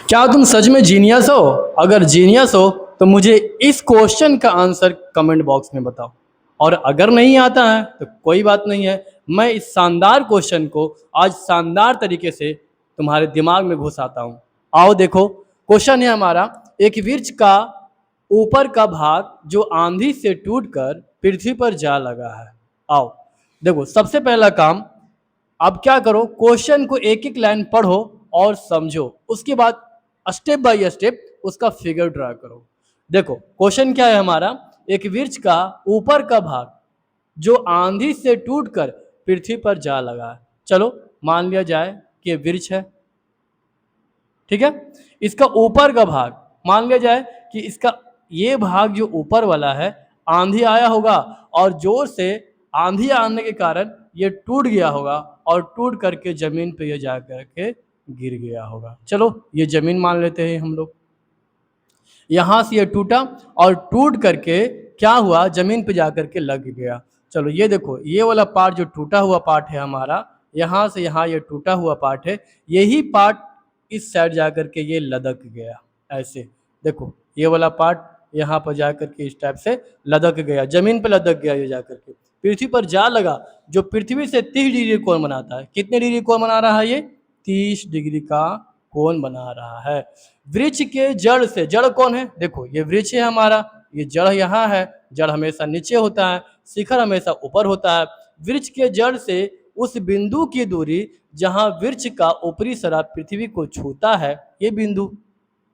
क्या तुम सच में जीनियस हो? अगर जीनियस हो तो मुझे इस क्वेश्चन का आंसर कमेंट बॉक्स में बताओ। और अगर नहीं आता है तो कोई बात नहीं है, मैं इस शानदार क्वेश्चन को आज शानदार तरीके से तुम्हारे दिमाग में घुसाता हूँ। आओ देखो, क्वेश्चन है हमारा, एक वृक्ष का ऊपर का भाग जो आंधी से टूटकर पृथ्वी पर जा लगा है। आओ देखो, सबसे पहला काम, अब क्या करो, क्वेश्चन को एक एक लाइन पढ़ो और समझो, उसके बाद स्टेप बाय स्टेप उसका फिगर ड्रा करो। देखो क्वेश्चन क्या है हमारा, एक वृक्ष का ऊपर का भाग जो आंधी से टूटकर पृथ्वी पर जा लगा है। चलो मान लिया जाए कि वृक्ष है, ठीक है। इसका ऊपर का भाग मान लिया जाए कि इसका ये भाग जो ऊपर वाला है, आंधी आया होगा और जोर से आंधी आने के कारण ये टूट गया होगा और टूट करके जमीन पे ये जा करके गिर गया होगा। चलो ये जमीन मान लेते हैं हम लोग। यहाँ से ये टूटा और टूट करके क्या हुआ, जमीन पे जा करके लग गया। चलो ये देखो, ये वाला पार्ट जो टूटा हुआ पार्ट है हमारा, यहाँ से यहाँ ये टूटा हुआ पार्ट है, यही पार्ट इस साइड जा करके ये लदक गया। ऐसे देखो, ये वाला पार्ट यहाँ पर जा करके इस टाइप से लदक गया, जमीन पे लदक गया, ये जा करके पृथ्वी पर जा लगा, जो पृथ्वी से 30 डिग्री कोण बनाता है। कितने डिग्री कोण बना रहा है ये? 30 डिग्री का कोण बना रहा है। वृक्ष के जड़ से, जड़ कौन है? देखो ये वृक्ष है हमारा, ये जड़ यहाँ है, जड़ हमेशा नीचे होता है, शिखर हमेशा ऊपर होता है। वृक्ष के जड़ से उस बिंदु की दूरी जहाँ वृक्ष का ऊपरी सिरा पृथ्वी को छूता है, ये बिंदु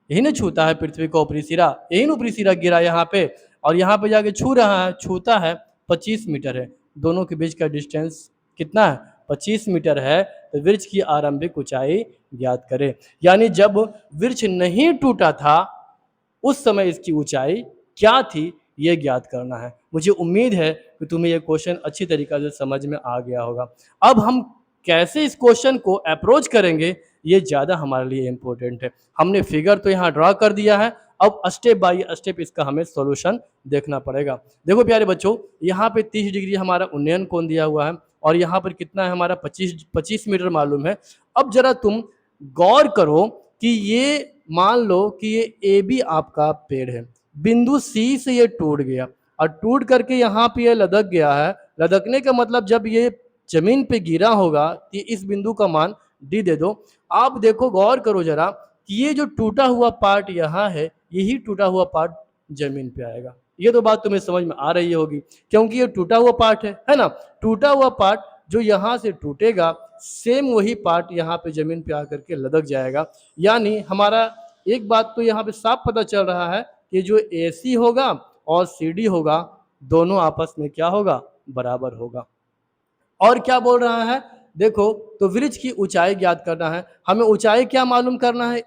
यही ना छूता है पृथ्वी का ऊपरी सिरा, यही ना ऊपरी सिरा गिरा यहाँ पे, और यहाँ पे जाके छू रहा है, छूता है, 25 मीटर है। दोनों के बीच का डिस्टेंस कितना है? 25 मीटर है। तो वृक्ष की आरंभिक ऊंचाई ज्ञात करें। यानी जब वृक्ष नहीं टूटा था उस समय इसकी ऊंचाई क्या थी, ये ज्ञात करना है। मुझे उम्मीद है कि तुम्हें ये क्वेश्चन अच्छी तरीके से समझ में आ गया होगा। अब हम कैसे इस क्वेश्चन को अप्रोच करेंगे, ये ज़्यादा हमारे लिए इम्पोर्टेंट है। हमने फिगर तो यहाँ ड्रा कर दिया है, अब स्टेप बाय स्टेप इसका हमें सॉल्यूशन देखना पड़ेगा। देखो प्यारे बच्चों, यहाँ पे 30 डिग्री हमारा उन्नयन कोण दिया हुआ है और यहाँ पर कितना है हमारा, 25 मीटर मालूम है। अब जरा तुम गौर करो कि ये, मान लो कि ये ए बी आपका पेड़ है, बिंदु सी से ये टूट गया और टूट करके यहाँ पे ये लदक गया है। लदकने का मतलब जब ये जमीन पे गिरा होगा कि इस बिंदु का मान डी दे दो। आप देखो, गौर करो जरा कि ये जो टूटा हुआ पार्ट यहाँ है, यही टूटा हुआ पार्ट जमीन पे आएगा। ये तो बात तुम्हें समझ में आ रही होगी, क्योंकि ये टूटा हुआ पार्ट है ना। टूटा हुआ पार्ट जो यहाँ से टूटेगा, सेम वही पार्ट यहाँ पे जमीन पे आकर के लदक जाएगा। यानी हमारा एक बात तो यहाँ पे साफ पता चल रहा है कि जो AC होगा और CD होगा, दोनों आपस में क्या होगा, बराबर होगा। और क्या बोल रहा है, देखो, तो वृक्ष की ऊंचाई ज्ञात करना है। हमें ऊंचाई क्या मालूम करना है?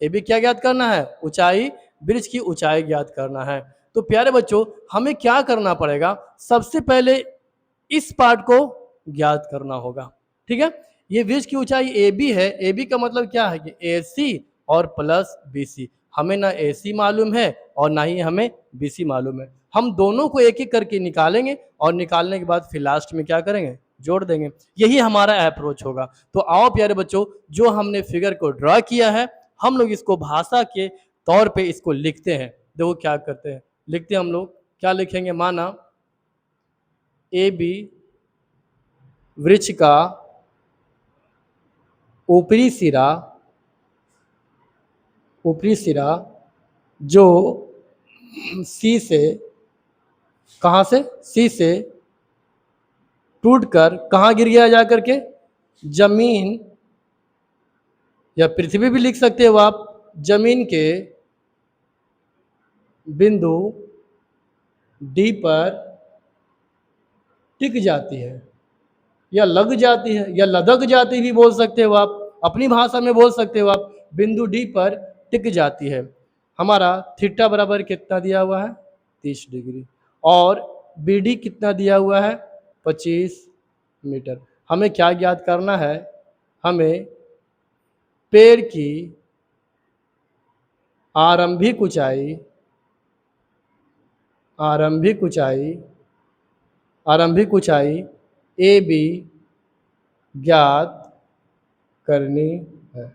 AB क्या ज्ञात करना है? ऊंचाई, वृक्ष की ऊंचाई ज्ञात करना है। तो प्यारे बच्चों, हमें क्या करना पड़ेगा, सबसे पहले इस पार्ट को ज्ञात करना होगा, ठीक है। ये वृक्ष की ऊंचाई AB है, AB का मतलब क्या है कि AC और प्लस BC। हमें ना AC मालूम है और ना ही हमें BC मालूम है। हम दोनों को एक एक करके निकालेंगे और निकालने के बाद फिर लास्ट में क्या करेंगे, जोड़ देंगे। यही हमारा अप्रोच होगा। तो आओ प्यारे बच्चों, जो हमने फिगर को ड्रा किया है, हम लोग इसको भाषा के तौर पे इसको लिखते हैं। देखो क्या करते हैं, लिखते हैं हम लोग, क्या लिखेंगे, माना AB वृक्ष का ऊपरी सिरा जो सी से, कहाँ से, सी से टूटकर कहाँ गिर गया जा करके, जमीन, या पृथ्वी भी लिख सकते हो आप, जमीन के बिंदु डी पर टिक जाती है, या लग जाती है, या लदक जाती भी बोल सकते हो आप, अपनी भाषा में बोल सकते हो आप। बिंदु डी पर टिक जाती है। हमारा थीटा बराबर कितना दिया हुआ है, 30 डिग्री, और BD कितना दिया हुआ है, 25 मीटर। हमें क्या ज्ञात करना है, हमें पेड़ की आरंभिक ऊंचाई, आरंभिक ऊंचाई, आरंभिक ऊंचाई AB ज्ञात करनी है।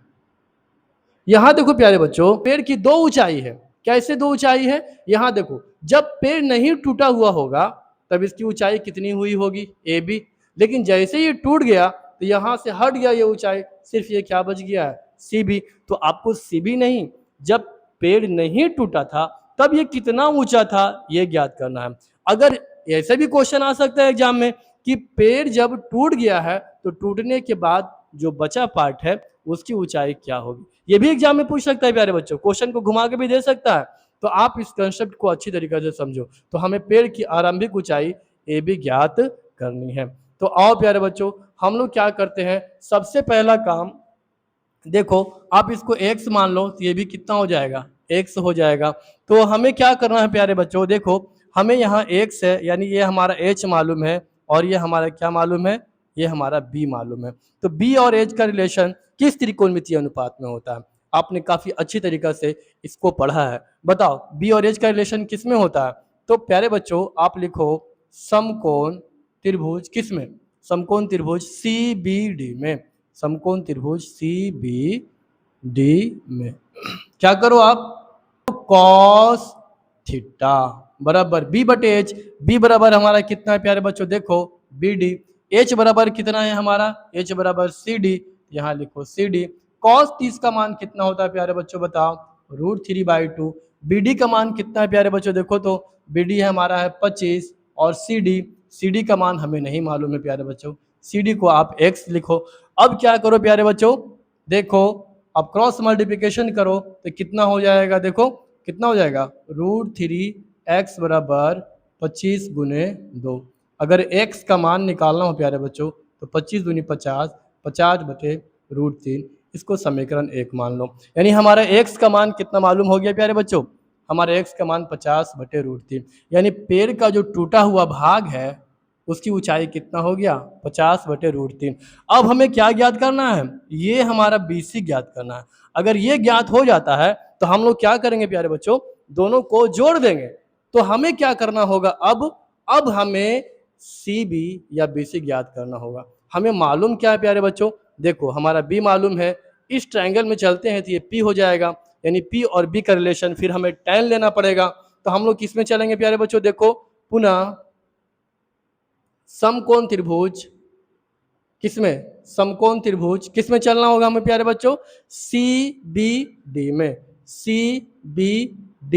यहाँ देखो प्यारे बच्चों, पेड़ की दो ऊंचाई है। कैसे दो ऊंचाई है? यहाँ देखो, जब पेड़ नहीं टूटा हुआ होगा तब इसकी ऊंचाई कितनी हुई होगी? A B. लेकिन जैसे ये टूट गया तो यहाँ से हट गया ये ऊंचाई, सिर्फ ये क्या बच गया है? C B. तो आपको सी बी नहीं, जब पेड़ नहीं टूटा था तब ये कितना ऊंचा था ये ज्ञात करना है। अगर ऐसे भी क्वेश्चन आ सकता है एग्जाम में कि पेड़ जब टूट गया है तो टूटने के बाद जो बचा पार्ट है उसकी ऊंचाई क्या होगी, ये भी एग्जाम में पूछ सकता है प्यारे बच्चों, क्वेश्चन को घुमा के भी दे सकता है। तो आप इस कंसेप्ट को अच्छी तरीके से समझो। तो हमें पेड़ की आरंभिक ऊंचाई ए बी ज्ञात करनी है। तो आओ प्यारे बच्चों, हम लोग क्या करते हैं, सबसे पहला काम देखो, आप इसको x मान लो तो ये भी कितना हो जाएगा? x हो जाएगा। तो हमें क्या करना है प्यारे बच्चों, देखो हमें यहाँ x है यानी ये हमारा h मालूम है और ये हमारा क्या मालूम है? ये हमारा b मालूम है। तो b और h का रिलेशन किस त्रिकोणमितीय अनुपात में होता है? आपने काफी अच्छी तरीके से इसको पढ़ा है। बताओ b और h का रिलेशन किस में होता है? तो प्यारे बच्चों आप लिखो समकोण त्रिभुज किस में? समकोण त्रिभुज CBD में। समकोण त्रिभुज CBD में क्या करो आप? कॉस थीटा बराबर b बटे एच। b बराबर हमारा कितना है प्यारे बच्चों? देखो BD। h बराबर कितना है हमारा? h बराबर CD। यहाँ लिखो CD। कॉस 30 का मान कितना होता है प्यारे बच्चों? बताओ। √3/2। BD का मान कितना है प्यारे बच्चों? देखो तो BD है हमारा है 25 और CD का मान हमें नहीं मालूम है प्यारे बच्चों। CD को आप x लिखो। अब क्या करो प्यारे बच्चों, देखो अब क्रॉस मल्टीप्लिकेशन करो तो कितना हो जाएगा? देखो कितना हो जाएगा? √3x बराबर 25 गुने 2। अगर x का मान निकालना हो प्यारे बच्चों तो 25 दूनी 50, 50 बटे √3। इसको समीकरण 1 मान लो। यानी हमारा x का मान कितना मालूम हो गया प्यारे बच्चों? हमारे x का मान 50 बटे √3। यानी पेड़ का जो टूटा हुआ भाग है उसकी ऊंचाई कितना हो गया? 50 बटे √3। अब हमें क्या ज्ञात करना है? ये हमारा BC ज्ञात करना है। अगर ये ज्ञात हो जाता है तो हम लोग क्या करेंगे प्यारे बच्चों? दोनों को जोड़ देंगे। तो हमें क्या करना होगा अब हमें CB या BC ज्ञात करना होगा। हमें मालूम क्या है प्यारे बच्चों? देखो हमारा B मालूम है, इस ट्रायंगल में चलते हैं तो ये P हो जाएगा, यानी P और B का रिलेशन, फिर हमें tan लेना पड़ेगा। तो हम लोग किस में चलेंगे प्यारे बच्चों? देखो पुनः समकोण त्रिभुज किसमें? समकोण त्रिभुज किसमें चलना होगा हमें प्यारे बच्चों? CBD में। CBD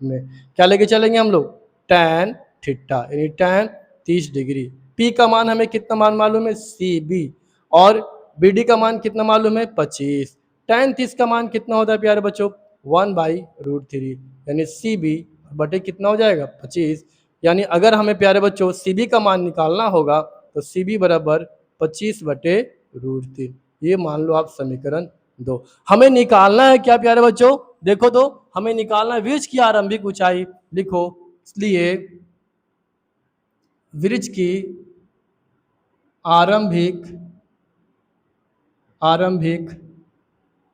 में क्या लेके चलेंगे हम लोग? tan थीटा यानी tan 30 डिग्री। P का मान हमें कितना मान मालूम है? CB। और BD का मान कितना मालूम है? 25। tan 30 का मान कितना होता है प्यारे बच्चों? 1/√3 यानी CB बटे कितना हो जाएगा? 25। यानी अगर हमें प्यारे बच्चों CB का मान निकालना होगा तो CB बराबर 25 बटे √3। ये मान लो आप समीकरण 2। हमें निकालना है क्या प्यारे बच्चों? देखो तो हमें निकालना है वृक्ष की आरंभिक ऊंचाई। लिखो, इसलिए वृक्ष की आरंभिक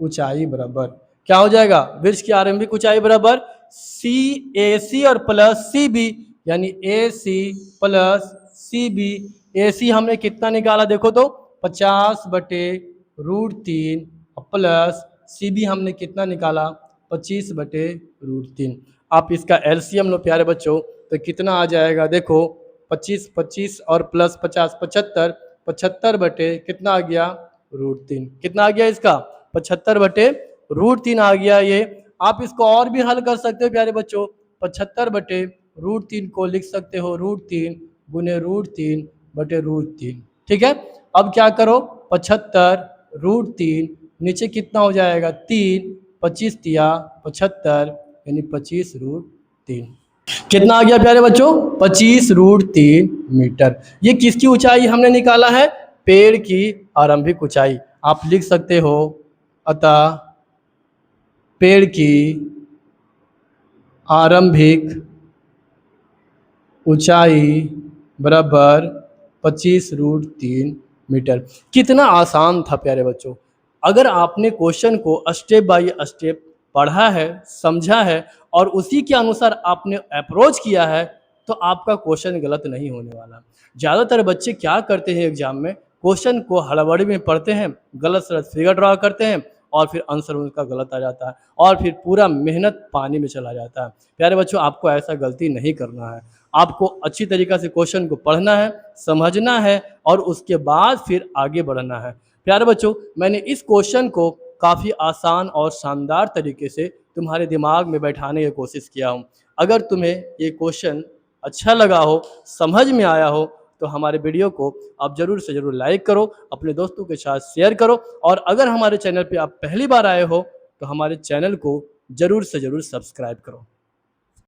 ऊंचाई बराबर क्या हो जाएगा? वृक्ष की आरंभिक ऊंचाई बराबर CAC और प्लस CB यानी AC प्लस CB। AC हमने कितना निकाला? देखो तो 50 बटे √3 प्लस CB हमने कितना निकाला? 25 बटे √3। आप इसका LCM लो प्यारे बच्चों तो कितना आ जाएगा? देखो 25 और प्लस 50 75, 75 बटे कितना आ गया? √3। कितना आ गया इसका? 75 बटे √3 आ गया ये। आप इसको और भी हल कर सकते हो प्यारे बच्चों। 75 बटे √3 को लिख सकते हो √3 गुने √3 बटे √3। ठीक है, अब क्या करो? 75 √3 नीचे कितना हो जाएगा? 3, 25 तिया 75 यानी 25√3। कितना आ गया प्यारे बच्चों? 25√3 मीटर। ये किसकी ऊंचाई हमने निकाला है? पेड़ की आरंभिक ऊंचाई। आप लिख सकते हो अतः पेड़ की आरंभिक ऊंचाई बराबर 25√3 मीटर। कितना आसान था प्यारे बच्चों। अगर आपने क्वेश्चन को स्टेप बाय स्टेप पढ़ा है, समझा है और उसी के अनुसार आपने अप्रोच किया है तो आपका क्वेश्चन गलत नहीं होने वाला। ज़्यादातर बच्चे क्या करते हैं एग्जाम में, क्वेश्चन को हड़बड़ी में पढ़ते हैं, गलत सलत फिगर ड्रा करते हैं और फिर आंसर उनका गलत आ जाता है और फिर पूरा मेहनत पानी में चला जाता है। प्यारे बच्चों, आपको ऐसा गलती नहीं करना है। आपको अच्छी तरीक़े से क्वेश्चन को पढ़ना है, समझना है और उसके बाद फिर आगे बढ़ना है। प्यारे बच्चों, मैंने इस क्वेश्चन को काफ़ी आसान और शानदार तरीके से तुम्हारे दिमाग में बैठाने की कोशिश किया हूँ। अगर तुम्हें ये क्वेश्चन अच्छा लगा हो, समझ में आया हो, तो हमारे वीडियो को आप ज़रूर से ज़रूर लाइक करो, अपने दोस्तों के साथ शेयर करो और अगर हमारे चैनल पे आप पहली बार आए हो, तो हमारे चैनल को ज़रूर से ज़रूर सब्सक्राइब करो।